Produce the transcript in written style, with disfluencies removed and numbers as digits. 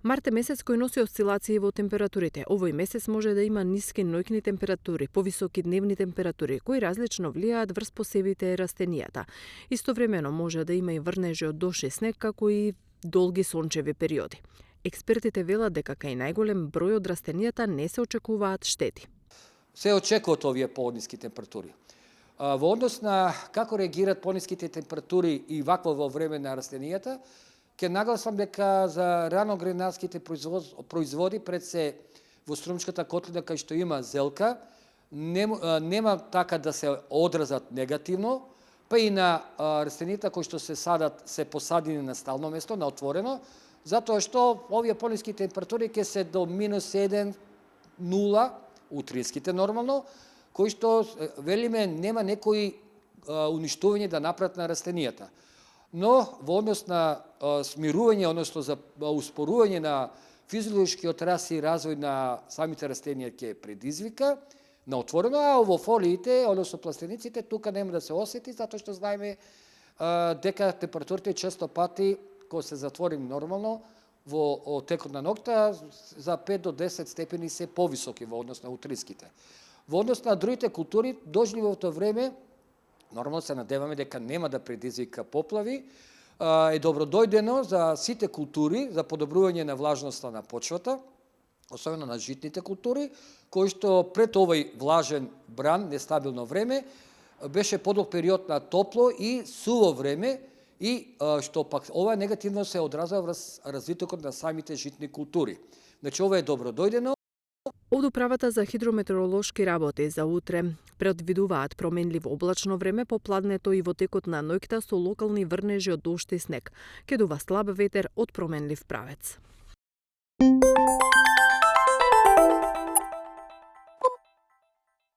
Март е месец кој носи осцилации во температурите. Овој месец може да има ниски ноќни температури, повисоки дневни температури, кои различно влијаат врз посевите и растенијата. Истовремено може да има и врнежи од дожд и снег, како и долги сончеви периоди. Експертите велат дека кај најголем број од растенијата не се очекуваат штети. Се очекуваат овие пониски температури. Во однос на како реагираат пониските температури и вакво во време на растенијата, ќе нагласам дека за раногренарските производи пред се во Струмчката котлина кај што има зелка, нема така да се одразат негативно, па и на растенијата кои што се садат се посадени на стално место, на отворено, затоа што овие пониски температури ќе се до -1, 0, утринските нормално, кои што, велиме, нема некои уништување да направат на растенијата. Но во однос на смирување, односно за успорување на физиолошкиот раст и развој на самите растенија ќе предизвика на отворено, а во фолиите, односно пластениците, тука нема да се осети, затоа што знаеме дека температурите често пати, кога се затвори нормално, во текот на ноќта, за 5 до 10 степени се повисоки во однос на утринските. Во однос на другите култури, дождливото време, нормално се надеваме дека нема да предизвика поплави, е добродојдено за сите култури, за подобрување на влажноста на почвата, особено на житните култури, кои што пред овој влажен бран, нестабилно време, беше подолг период на топло и суво време, и што пак ова негативно се одразува врз развитокот на самите житни култури. Значи, ова е добродојдено. Од Управата за хидрометеоролошки работи за утре предвидуваат променливо облачно време по пладнето и во текот на ноќта со локални врнежи од дожд и снег. Ќе дува слаб ветер од променлив правец.